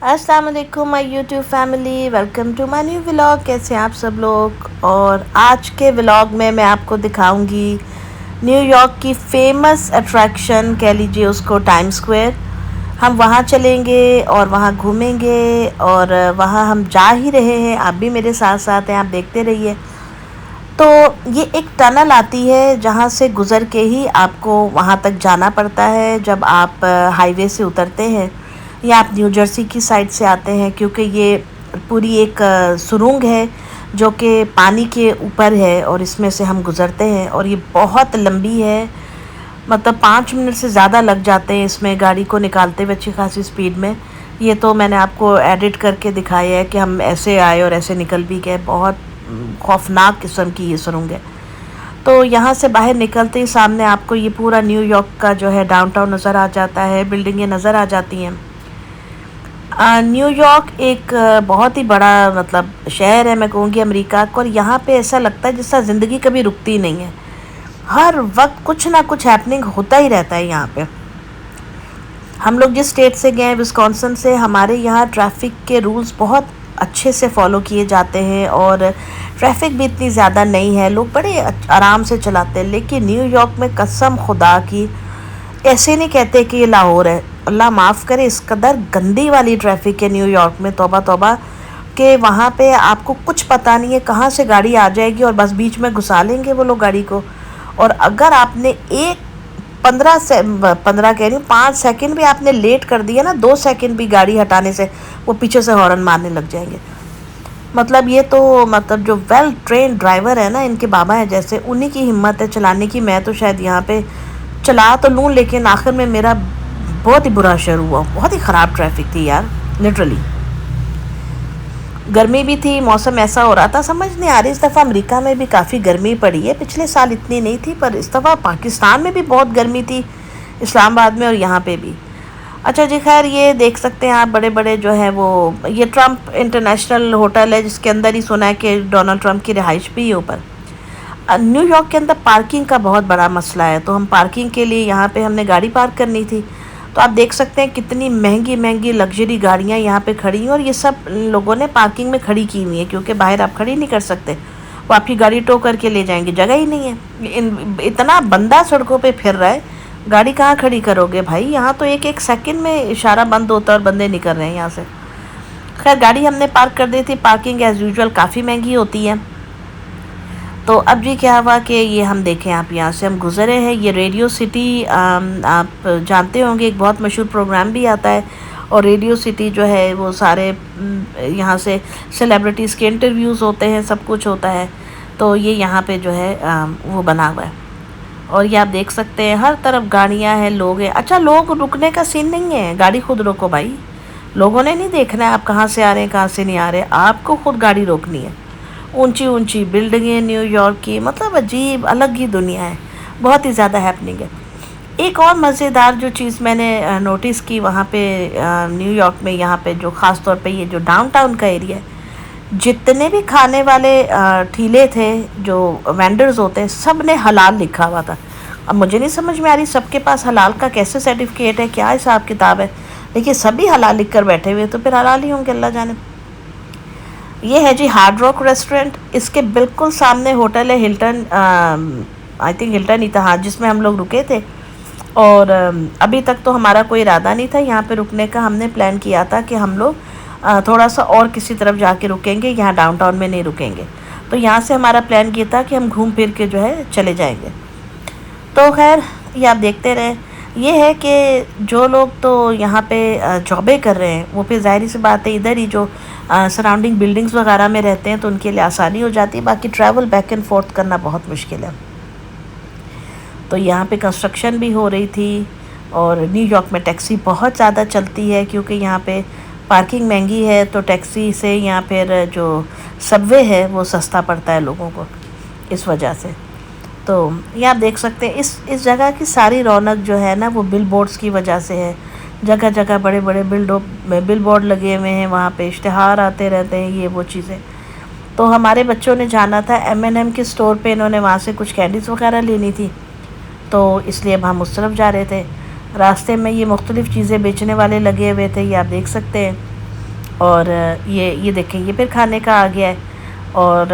अस्सलाम वालेकुम my YouTube family, welcome to my new vlog. कैसे हैं आप सब लोग। और आज के व्लॉग में मैं आपको दिखाऊंगी न्यूयॉर्क की फेमस अट्रैक्शन, कह लीजिए उसको टाइम स्क्वायर। हम वहाँ चलेंगे और वहाँ घूमेंगे और वहाँ हम जा ही रहे हैं, आप भी मेरे साथ साथ हैं, आप देखते रहिए। तो ये एक टनल आती है जहाँ से गुज़र के ही आपको वहाँ तक जाना पड़ता है जब आप हाईवे से उतरते हैं या आप न्यू जर्सी की साइड से आते हैं, क्योंकि ये पूरी एक सुरंग है जो कि पानी के ऊपर है और इसमें से हम गुज़रते हैं। और ये बहुत लंबी है, मतलब 5 मिनट से ज़्यादा लग जाते हैं इसमें गाड़ी को निकालते हुए अच्छी खासी स्पीड में। ये तो मैंने आपको एडिट करके दिखाया है कि हम ऐसे आए और ऐसे निकल भी गए। बहुत खौफनाक किस्म की ये सुरंग है। तो यहाँ से बाहर निकलते ही सामने आपको ये पूरा न्यूयॉर्क का जो है डाउनटाउन नज़र आ जाता है, बिल्डिंगें नज़र आ जाती हैं। न्यूयॉर्क एक बहुत ही बड़ा मतलब शहर है, मैं कहूँगी अमेरिका का। और यहाँ पे ऐसा लगता है जैसा ज़िंदगी कभी रुकती नहीं है, हर वक्त कुछ ना कुछ हैपनिंग होता ही रहता है यहाँ पे। हम लोग जिस स्टेट से गए हैं, विस्कॉन्सिन से, हमारे यहाँ ट्रैफिक के रूल्स बहुत अच्छे से फॉलो किए जाते हैं और ट्रैफिक भी इतनी ज़्यादा नहीं है, लोग बड़े आराम से चलाते हैं। लेकिन न्यूयॉर्क में कसम खुदा की ऐसे नहीं कहते कि ये लाहौर है, अल्लाह माफ़ करे, इस कदर गंदी वाली ट्रैफिक है न्यूयॉर्क में, तौबा तौबा। कि वहाँ पे आपको कुछ पता नहीं है कहाँ से गाड़ी आ जाएगी और बस बीच में घुसा लेंगे वो लोग गाड़ी को। और अगर आपने एक 15 कह रही हूँ 5 सेकंड भी आपने लेट कर दिया ना, 2 सेकंड भी गाड़ी हटाने से वो पीछे से हॉर्न मारने लग जाएंगे। मतलब ये तो मतलब जो वेल ट्रेन ड्राइवर है ना, इनके बाबा हैं जैसे, उन्हीं की हिम्मत है चलाने की। मैं तो शायद यहाँ पे चला तो लूँ लेकिन आखिर में मेरा बहुत ही बुरा असर हुआ। बहुत ही ख़राब ट्रैफिक थी यार, लिटरली। गर्मी भी थी, मौसम ऐसा हो रहा था, समझ नहीं आ रही। इस दफ़ा अमेरिका में भी काफ़ी गर्मी पड़ी है, पिछले साल इतनी नहीं थी, पर इस दफ़ा पाकिस्तान में भी बहुत गर्मी थी, इस्लामाबाद में और यहाँ पे भी। अच्छा जी, खैर ये देख सकते हैं आप, बड़े बड़े जो है वो, ये ट्रंप इंटरनेशनल होटल है जिसके अंदर ही सुना है कि डोनाल्ड ट्रंप की रिहाइश भी है ऊपर। न्यूयॉर्क के अंदर पार्किंग का बहुत बड़ा मसला है, तो हम पार्किंग के लिए यहाँ पे हमने गाड़ी पार्क करनी थी। तो आप देख सकते हैं कितनी महंगी महंगी लग्जरी गाड़ियाँ यहाँ पे खड़ी हैं और ये सब लोगों ने पार्किंग में खड़ी की हुई है, क्योंकि बाहर आप खड़ी नहीं कर सकते, वो आपकी गाड़ी टो करके ले जाएंगे, जगह ही नहीं है। इतना बंदा सड़कों पे फिर रहा है, गाड़ी कहाँ खड़ी करोगे भाई। यहाँ तो एक एक सेकंड में इशारा बंद होता है और बंदे निकल रहे हैं यहाँ से। खैर गाड़ी हमने पार्क कर दी थी, पार्किंग एज़ यूजुअल काफ़ी महंगी होती है। तो अब जी क्या हुआ कि ये हम देखें, आप यहाँ से हम गुज़रे हैं, ये रेडियो सिटी आप जानते होंगे, एक बहुत मशहूर प्रोग्राम भी आता है। और रेडियो सिटी जो है वो सारे यहाँ से सेलिब्रिटीज़ के इंटरव्यूज़ होते हैं, सब कुछ होता है। तो ये यहाँ पे जो है वो बना हुआ है। और ये आप देख सकते हैं हर तरफ गाड़ियाँ हैं, लोग हैं। अच्छा, लोग रुकने का सीन नहीं है, गाड़ी खुद रोको भाई। लोगों ने नहीं देखना है आप कहाँ से आ रहे हैं कहाँ से नहीं आ रहे, आपको खुद गाड़ी रोकनी है। ऊंची ऊंची बिल्डिंगें न्यूयॉर्क की, मतलब अजीब अलग ही दुनिया है, बहुत ही ज़्यादा हैपनिंग है। एक और मज़ेदार जो चीज़ मैंने नोटिस की वहाँ पे न्यूयॉर्क में, यहाँ पे जो ख़ास तौर पे ये जो डाउनटाउन का एरिया है, जितने भी खाने वाले ठेले थे, जो वेंडर्स होते हैं, सब ने हलाल लिखा हुआ था। अब मुझे नहीं समझ में आ रही सबके पास हलाल का कैसे सर्टिफिकेट है, क्या हिसाब किताब है। देखिए सभी हलाल लिख कर बैठे हुए, तो फिर हलाल ही होंगे, अल्लाह जाने। ये है जी हार्ड रॉक रेस्टोरेंट, इसके बिल्कुल सामने होटल है हिल्टन, आई थिंक हिल्टन ही था, हाँ, जिसमें हम लोग रुके थे। और अभी तक तो हमारा कोई इरादा नहीं था यहाँ पे रुकने का, हमने प्लान किया था कि हम लोग थोड़ा सा और किसी तरफ जाके रुकेंगे, यहाँ डाउनटाउन में नहीं रुकेंगे। तो यहाँ से हमारा प्लान ये था कि हम घूम फिर के जो है चले जाएंगे। तो खैर ये आप देखते रहे। ये है कि जो लोग तो यहाँ पे जॉबें कर रहे हैं, वो फिर ज़ाहिर सी बात है इधर ही जो सराउंडिंग बिल्डिंग्स वगैरह में रहते हैं, तो उनके लिए आसानी हो जाती है। बाकी ट्रैवल बैक एंड फोर्थ करना बहुत मुश्किल है। तो यहाँ पे कंस्ट्रक्शन भी हो रही थी और न्यूयॉर्क में टैक्सी बहुत ज़्यादा चलती है, क्योंकि यहाँ पे पार्किंग महंगी है, तो टैक्सी से या फिर जो सबवे है वो सस्ता पड़ता है लोगों को, इस वजह से। तो ये आप देख सकते हैं इस जगह की सारी रौनक जो है ना, वो बिल बोर्ड्स की वजह से है। जगह जगह बड़े बड़े बिल बोर्ड लगे हुए हैं, वहाँ पे इश्तिहार आते रहते हैं, ये वो चीज़ें। तो हमारे बच्चों ने जाना था M&M के स्टोर पे, इन्होंने वहाँ से कुछ कैंडीज़ वगैरह लेनी थी, तो इसलिए अब हम उस तरफ जा रहे थे। रास्ते में ये मुख्तलिफ़ चीज़ें बेचने वाले लगे हुए थे, ये आप देख सकते हैं। और ये देखें, ये फिर खाने का आ गया है। और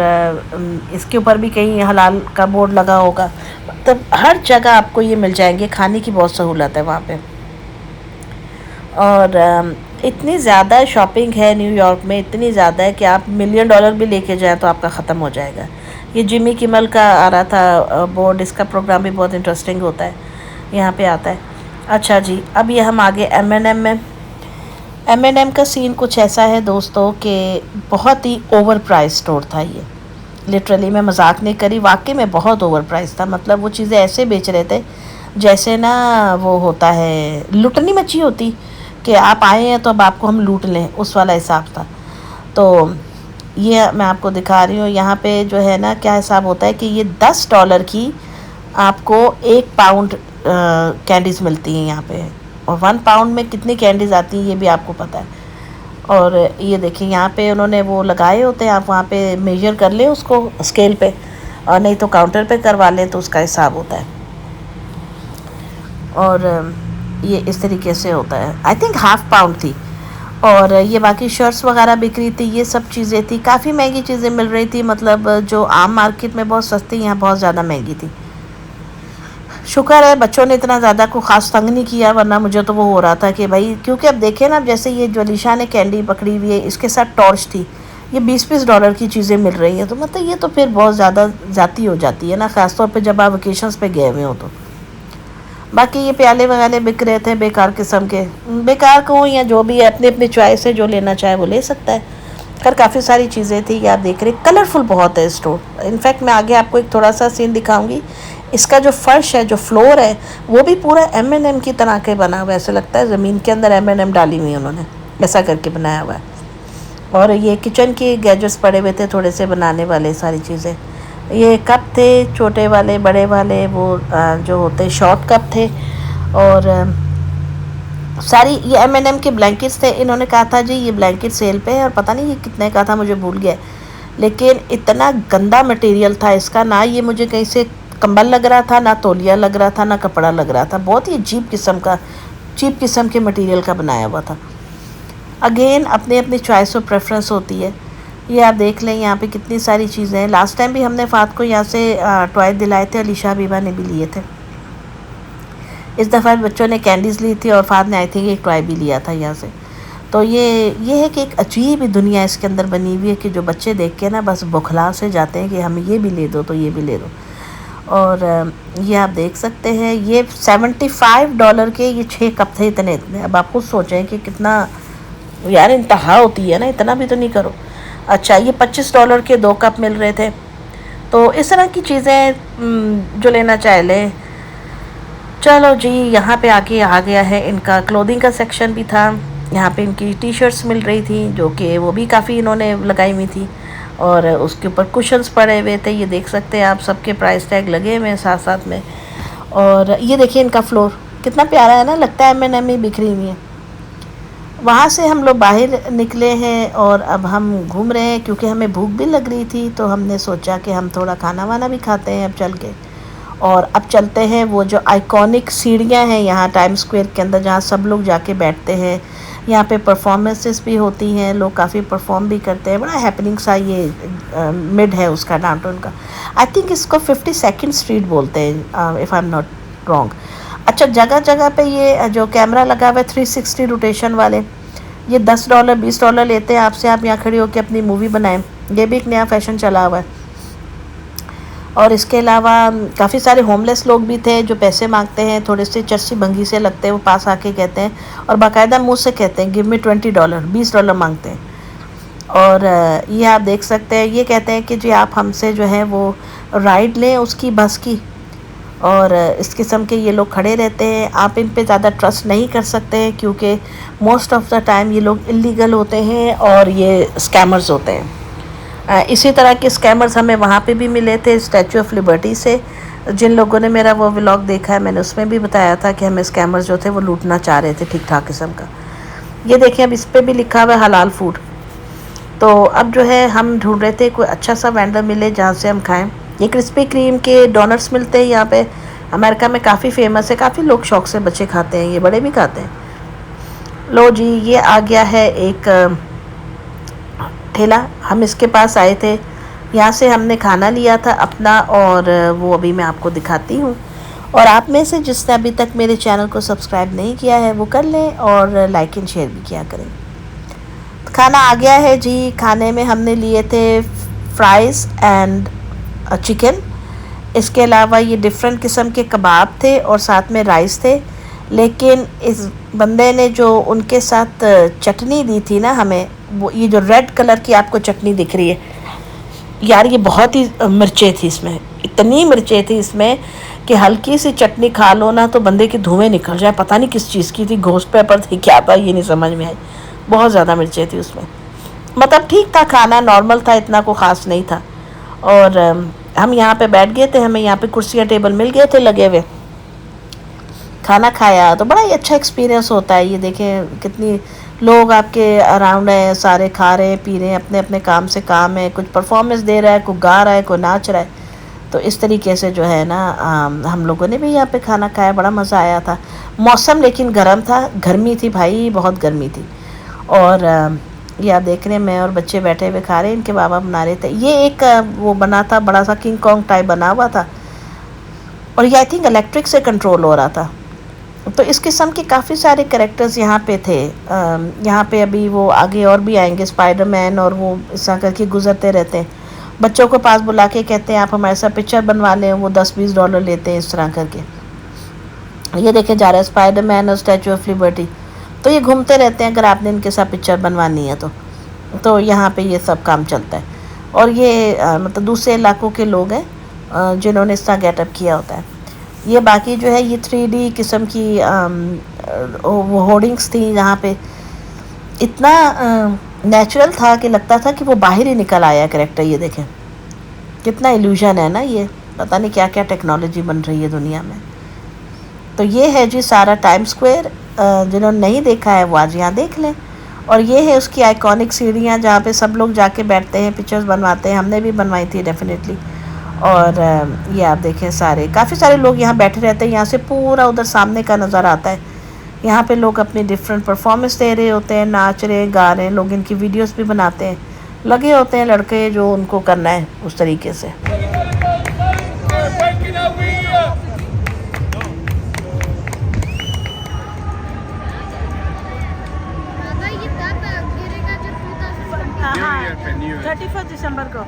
इसके ऊपर भी कहीं हलाल का बोर्ड लगा होगा। मतलब हर जगह आपको ये मिल जाएंगे, खाने की बहुत सहूलत है वहाँ पे। और इतनी ज़्यादा शॉपिंग है न्यूयॉर्क में, इतनी ज़्यादा है कि आप $1,000,000 भी लेके जाएं तो आपका ख़त्म हो जाएगा। ये जिमी किमल का आ रहा था बोर्ड, इसका प्रोग्राम भी बहुत इंटरेस्टिंग होता है, यहाँ पे आता है। अच्छा जी, अब ये हम आगे M&M में। M&M का सीन कुछ ऐसा है दोस्तों कि बहुत ही ओवर प्राइस स्टोर था ये। लिटरली मैं मजाक नहीं करी, वाकई में बहुत ओवर प्राइस था। मतलब वो चीज़ें ऐसे बेच रहे थे जैसे ना वो होता है लुटनी मच्छी होती, कि आप आए हैं तो अब आपको हम लूट लें, उस वाला हिसाब था। तो ये मैं आपको दिखा रही हूँ, यहाँ पे जो है ना क्या हिसाब होता है कि ये $10 की आपको 1 पाउंड कैंडीज़ मिलती हैं यहाँ पे। और 1 पाउंड में कितनी कैंडीज़ आती हैं ये भी आपको पता है। और ये देखिए यहाँ पे उन्होंने वो लगाए होते हैं, आप वहाँ पे मेजर कर लें उसको स्केल पे, और नहीं तो काउंटर पे करवा लें तो उसका हिसाब होता है। और ये इस तरीके से होता है। आई थिंक ½ पाउंड थी। और ये बाकी शर्ट्स वगैरह बिक रही थी, ये सब चीज़ें थी। काफ़ी महंगी चीज़ें मिल रही थी, मतलब जो आम मार्केट में बहुत सस्ती, यहाँ बहुत ज़्यादा महंगी थी। शुक्र है बच्चों ने इतना ज़्यादा को ख़ास तंग नहीं किया, वरना मुझे तो वो हो रहा था कि भाई, क्योंकि अब देखें ना, जैसे ये जो अलीशा ने कैंडी पकड़ी हुई है, इसके साथ टॉर्च थी, ये $20 की चीज़ें मिल रही हैं। तो मतलब ये तो फिर बहुत ज़्यादा ज़्यादती हो जाती है ना, ख़ासतौर पर जब आप वेकेशंस पे गए हुए हो तो। बाकी ये प्याले वगैरह बिक रहे थे बेकार किस्म के, बेकार को या जो भी है, अपनी अपनी चॉइस है, जो लेना चाहे वो ले सकता है। खैर काफ़ी सारी चीज़ें थी, ये आप देख रहे, कलरफुल बहुत है स्टोर। इनफैक्ट मैं आगे आपको एक थोड़ा सा सीन दिखाऊंगी। इसका जो फर्श है, जो फ्लोर है, वो भी पूरा M&M की तरह के बना हुआ है। ऐसा लगता है ज़मीन के अंदर M&M डाली हुई है उन्होंने, ऐसा करके बनाया हुआ है। और ये किचन के गैजेट्स पड़े हुए थे थोड़े से बनाने वाले, सारी चीज़ें। ये कप थे छोटे वाले, बड़े वाले, वो जो होते शॉर्ट कप थे। और सारी ये M&M के ब्लैंकेट्स थे। इन्होंने कहा था जी ये ब्लैंकेट सेल पे है, और पता नहीं ये कितने का था, मुझे भूल गया। लेकिन इतना गंदा मटेरियल था इसका, ना ये मुझे कहीं से कंबल लग रहा था, ना तौलिया लग रहा था, ना कपड़ा लग रहा था। बहुत ही अजीब किस्म का, चीप किस्म के मटेरियल का बनाया हुआ था। अगेन अपनी अपनी चॉइस और प्रेफरेंस होती है। ये आप देख लें, यहाँ पे कितनी सारी चीज़ें हैं। लास्ट टाइम भी हमने फ़ात को यहाँ से टॉय दिलाए थे, अलीशा बीबा ने भी लिए थे। इस दफ़ा बच्चों ने कैंडीज़ ली थी और फ़ात ने आई थिंक एक टॉय भी लिया था यहाँ से। तो ये है कि एक अजीब ही दुनिया इसके अंदर बनी हुई है कि जो बच्चे देख के ना बस बौखला से जाते हैं कि हमें ये भी ले दो, तो ये भी ले दो। और ये आप देख सकते हैं, ये $75 के ये 6 कप थे, इतने इतने। अब आप खुद सोचें कि कितना यार इंतहा होती है ना, इतना भी तो नहीं करो। अच्छा, ये $25 के 2 कप मिल रहे थे। तो इस तरह की चीज़ें जो लेना चाहे लें। चलो जी, यहाँ पे आके आ गया है इनका क्लोथिंग का सेक्शन भी था। यहाँ पे इनकी टी शर्ट्स मिल रही थी, जो कि वो भी काफ़ी इन्होंने लगाई हुई थी। और उसके ऊपर कुशन्स पड़े हुए थे, ये देख सकते हैं आप, सबके प्राइस टैग लगे हुए हैं साथ साथ में। और ये देखिए इनका फ्लोर कितना प्यारा है ना, लगता है M&M ही बिखरी हुई है। वहाँ से हम लोग बाहर निकले हैं और अब हम घूम रहे हैं, क्योंकि हमें भूख भी लग रही थी। तो हमने सोचा कि हम थोड़ा खाना वाना भी खाते हैं अब चल के। और अब चलते हैं वो जो आइकॉनिक सीढ़ियाँ हैं यहाँ टाइम स्क्वायर के अंदर, जहाँ सब लोग जाके बैठते हैं। यहाँ पे परफॉर्मेंसेस भी होती हैं, लोग काफ़ी परफॉर्म भी करते हैं। बड़ा हैपनिंग सा ये मिड है उसका डाउनटाउन का। आई थिंक इसको 52nd स्ट्रीट बोलते हैं, if I am not wrong. अच्छा, जगह जगह पे ये जो कैमरा लगा हुआ है 360 रोटेशन वाले, ये $10 $20 लेते हैं आपसे, आप यहाँ खड़े होकर अपनी मूवी बनाएं। ये भी एक नया फैशन चला हुआ है। और इसके अलावा काफ़ी सारे होमलेस लोग भी थे जो पैसे मांगते हैं, थोड़े से चर्ची भंगी से लगते हैं, वो पास आके कहते हैं और बाकायदा मुँह से कहते हैं गिव मी $20, $20 मांगते हैं। और ये आप देख सकते हैं, ये कहते हैं कि जी आप हमसे जो है वो राइड लें उसकी, बस की। और इस किस्म के ये लोग खड़े रहते हैं। आप इन पे ज़्यादा ट्रस्ट नहीं कर सकते हैं, क्योंकि मोस्ट ऑफ़ द टाइम ये लोग इलीगल होते हैं और ये स्कैमर्स होते हैं। इसी तरह के स्कैमर्स हमें वहाँ पे भी मिले थे स्टैचू ऑफ लिबर्टी से। जिन लोगों ने मेरा वो व्लॉग देखा है, मैंने उसमें भी बताया था कि हमें स्कैमर्स जो थे वो लूटना चाह रहे थे ठीक ठाक किस्म का। ये देखें, अब इस पर भी लिखा हुआ है हलाल फूड। तो अब जो है हम ढूंढ रहे थे कोई अच्छा सा वेंडर मिले जहाँ से हम खाएं। ये क्रिस्पी क्रीम के डोनट्स मिलते हैं यहाँ पे, अमेरिका में काफ़ी फेमस है, काफ़ी लोग शौक से बच्चे खाते हैं, ये बड़े भी खाते हैं। लो जी, ये आ गया है एक ठेला, हम इसके पास आए थे, यहाँ से हमने खाना लिया था अपना, और वो अभी मैं आपको दिखाती हूँ। और आप में से जिसने अभी तक मेरे चैनल को सब्सक्राइब नहीं किया है वो कर लें, और लाइक एंड शेयर भी किया करें। खाना आ गया है जी। खाने में हमने लिए थे फ्राइज़ एंड चिकन। इसके अलावा ये डिफरेंट किस्म के कबाब थे और साथ में राइस थे। लेकिन इस बंदे ने जो उनके साथ चटनी दी थी ना हमें, वो ये जो रेड कलर की आपको चटनी दिख रही है यार, ये बहुत ही मिर्चें थी इसमें, इतनी मिर्चें थी इसमें कि हल्की सी चटनी खा लो ना तो बंदे के धुएं निकल जाए। पता नहीं किस चीज़ की थी, घोस्ट पेपर थी क्या था, ये नहीं समझ में आई। बहुत ज़्यादा मिर्चें थी उसमें। मतलब ठीक था, खाना नॉर्मल था, इतना को ख़ास नहीं था। और हम यहाँ पे बैठ गए थे, हमें यहाँ पे कुर्सियाँ टेबल मिल गए थे लगे हुए। खाना खाया तो बड़ा ही अच्छा एक्सपीरियंस होता है। ये देखें कितनी लोग आपके अराउंड हैं, सारे खा रहे हैं, पी रहे हैं, अपने अपने काम से काम है, कुछ परफॉर्मेंस दे रहा है, कोई गा रहा है, कोई नाच रहा है। तो इस तरीके से जो है ना हम लोगों ने भी यहाँ पे खाना खाया, बड़ा मज़ा आया था। मौसम लेकिन गर्म था, गर्मी थी भाई, बहुत गर्मी थी। और ये आप देख रहे हैं, मैं और बच्चे बैठे हुए खा रहे हैं, इनके बाबा बना रहे थे। ये एक वो बना था, बड़ा सा किंग कॉन्ग टाइप बना हुआ था, और ये आई थिंक इलेक्ट्रिक से कंट्रोल हो रहा था। तो इस किस्म के काफ़ी सारे कैरेक्टर्स यहाँ पे थे। यहाँ पे अभी वो आगे और भी आएंगे, स्पाइडरमैन, और वो इस तरह करके गुजरते रहते हैं। बच्चों को पास बुला के कहते हैं आप हमारे साथ पिक्चर बनवा लें, वो $10-20 लेते हैं इस तरह करके। ये देखे जा रहा है स्पाइडरमैन और स्टैचू ऑफ लिबर्टी, तो ये घूमते रहते हैं अगर आपने इनके साथ पिक्चर बनवानी है तो यहाँ पे ये सब काम चलता है। और ये मतलब दूसरे इलाकों के लोग हैं जिन्होंने इस तरह गेटअप किया होता है। ये बाकी जो है ये 3D किस्म की वो होर्डिंग्स थी, जहाँ पे इतना नेचुरल था कि लगता था कि वो बाहर ही निकल आया कैरेक्टर। ये देखें कितना इल्यूजन है ना, ये पता नहीं क्या क्या टेक्नोलॉजी बन रही है दुनिया में। तो ये है जी सारा टाइम स्क्वायर, जिन्होंने नहीं देखा है वो आज यहाँ देख लें। और ये है उसकी आइकॉनिक सीढ़ियाँ जहाँ पे सब लोग जाके बैठते हैं, पिक्चर्स बनवाते हैं, हमने भी बनवाई थी डेफिनेटली। और ये आप देखें सारे काफ़ी सारे लोग यहाँ बैठे रहते हैं, यहाँ से पूरा उधर सामने का नज़ारा आता है। यहाँ पे लोग अपनी डिफरेंट परफॉर्मेंस दे रहे होते हैं, नाच रहे हैं, गा रहे हैं, लोग इनकी वीडियोस भी बनाते हैं, लगे होते हैं लड़के जो उनको करना है उस तरीके से। हाँ, 31 दिसंबर को।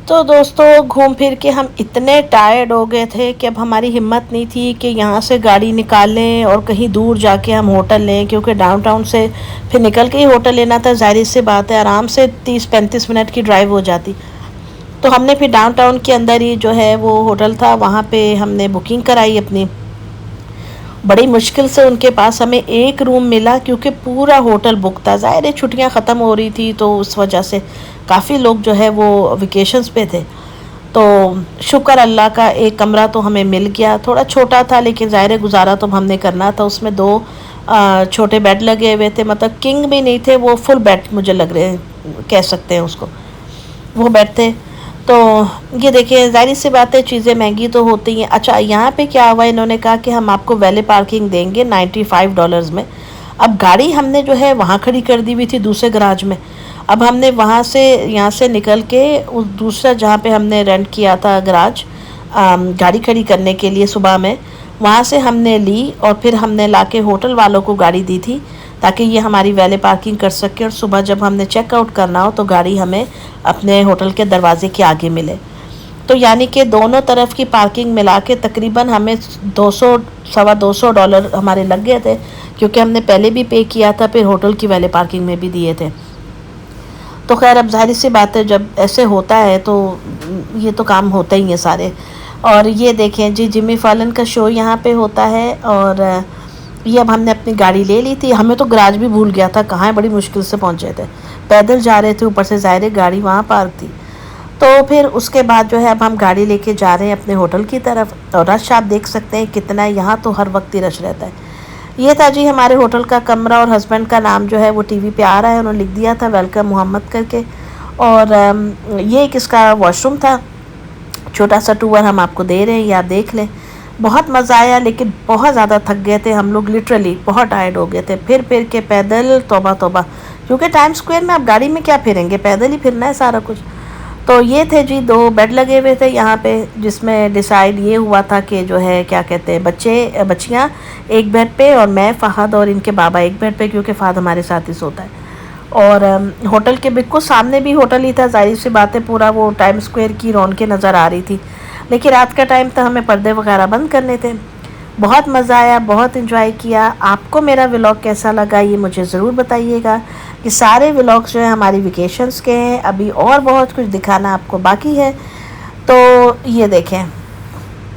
तो दोस्तों घूम फिर के हम इतने टायर्ड हो गए थे कि अब हमारी हिम्मत नहीं थी कि यहाँ से गाड़ी निकालें और कहीं दूर जाके हम होटल लें, क्योंकि डाउनटाउन से फिर निकल के ही होटल लेना था। जाहिर सी बात है आराम से 30-35 मिनट की ड्राइव हो जाती। तो हमने फिर डाउनटाउन के अंदर ही जो है वो होटल था, वहाँ पे हमने बुकिंग कराई अपनी। बड़ी मुश्किल से उनके पास हमें एक रूम मिला, क्योंकि पूरा होटल बुक था। ज़ाहिर है छुट्टियाँ ख़त्म हो रही थी तो उस वजह से काफ़ी लोग जो है वो वेकेशंस पे थे। तो शुक्र अल्लाह का एक कमरा तो हमें मिल गया, थोड़ा छोटा था लेकिन ज़ाहिर है गुजारा तो हमने करना था। उसमें 2 छोटे बेड लगे हुए थे, मतलब किंग भी नहीं थे, वो फुल बेड मुझे लग रहे हैं, कह सकते हैं उसको, वो बेड थे। तो ये देखिए ज़ाहिर सी बात है चीज़ें महंगी तो होती हैं। अच्छा यहाँ पे क्या हुआ, इन्होंने कहा कि हम आपको वैले पार्किंग देंगे $95 में। अब गाड़ी हमने जो है वहाँ खड़ी कर दी हुई थी दूसरे गराज में। अब हमने वहाँ से यहाँ से निकल के उस दूसरा जहाँ पे हमने रेंट किया था गराज गाड़ी खड़ी करने के लिए सुबह में, वहाँ से हमने ली और फिर हमने लाके होटल वालों को गाड़ी दी थी ताकि ये हमारी वैले पार्किंग कर सके और सुबह जब हमने चेकआउट करना हो तो गाड़ी हमें अपने होटल के दरवाजे के आगे मिले। तो यानी कि दोनों तरफ की पार्किंग मिला के तकरीबन हमें $200-225 हमारे लग गए थे, क्योंकि हमने पहले भी पे किया था, फिर होटल की वैले पार्किंग में भी दिए थे। तो खैर अब जाहिर सी बात है जब ऐसे होता है तो ये तो काम होता ही है सारे। और ये देखें जी, जिमी फैलन का शो यहाँ पे होता है। और ये अब हमने अपनी गाड़ी ले ली थी। हमें तो गराज भी भूल गया था, कहाँ है, बड़ी मुश्किल से पहुँचे थे, पैदल जा रहे थे, ऊपर से ज़ाहिर गाड़ी वहाँ पार्क थी। तो फिर उसके बाद जो है अब हम गाड़ी लेके जा रहे हैं अपने होटल की तरफ। और रश आप देख सकते हैं कितना, यहाँ तो हर वक्त ही रश रहता है। ये था जी हमारे होटल का कमरा, और हस्बैंड का नाम जो है वो टीवी पे आ रहा है, उन्होंने लिख दिया था वेलकम मोहम्मद करके। और ये एक इसका वॉशरूम था, छोटा सा टूर हम आपको दे रहे हैं, या देख लें। बहुत मज़ा आया, लेकिन बहुत ज़्यादा थक गए थे हम लोग, लिटरली बहुत टायर्ड हो गए थे, फिर के पैदल, तौबा तौबा। क्योंकि टाइम स्क्वायर में आप गाड़ी में क्या फिरेंगे, पैदल ही फिरना है सारा कुछ। तो ये थे जी 2 बेड लगे हुए थे यहाँ पे, जिसमें डिसाइड ये हुआ था कि जो है क्या कहते हैं, बच्चियाँ एक बेड पे, और मैं, फ़हद और इनके बाबा एक बेड पे, क्योंकि फ़हद हमारे साथ ही सोता है। और होटल के बिल्कुल सामने भी होटल ही था, जाहिर सी बात है पूरा वो टाइम स्क्वायर की रौनकें नज़र आ रही थी। लेकिन रात का टाइम था, हमें पर्दे वगैरह बंद करने थे। बहुत मज़ा आया, बहुत इन्जॉय किया। आपको मेरा व्लॉग कैसा लगा ये मुझे ज़रूर बताइएगा। कि सारे व्लॉग्स जो है हमारी वेकेशंस के हैं, अभी और बहुत कुछ दिखाना आपको बाकी है। तो ये देखें,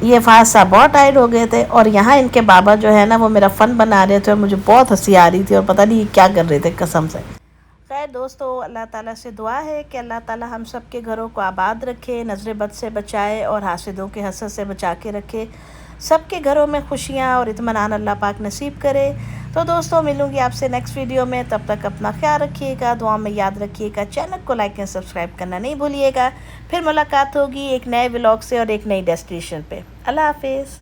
ये फ़ाज़ साहब बहुत टायर्ड हो गए थे, और यहाँ इनके बाबा जो है ना वो मेरा फ़न बना रहे थे, और मुझे बहुत हंसी आ रही थी, और पता नहीं क्या कर रहे थे कसम से। खैर दोस्तों, अल्लाह ताला से दुआ है कि अल्लाह ताला हम सब के घरों को आबाद रखे, नज़र बद से बचाए, और हासिदों के हसद से बचा के रखे। सबके घरों में खुशियाँ और इत्मीनान अल्लाह पाक नसीब करे। तो दोस्तों, मिलूँगी आपसे नेक्स्ट वीडियो में, तब तक अपना ख्याल रखिएगा, दुआ में याद रखिएगा, चैनल को लाइक एंड सब्सक्राइब करना नहीं भूलिएगा। फिर मुलाकात होगी एक नए व्लॉग से और एक नई डेस्टिनेशन पे। अल्लाह हाफिज़।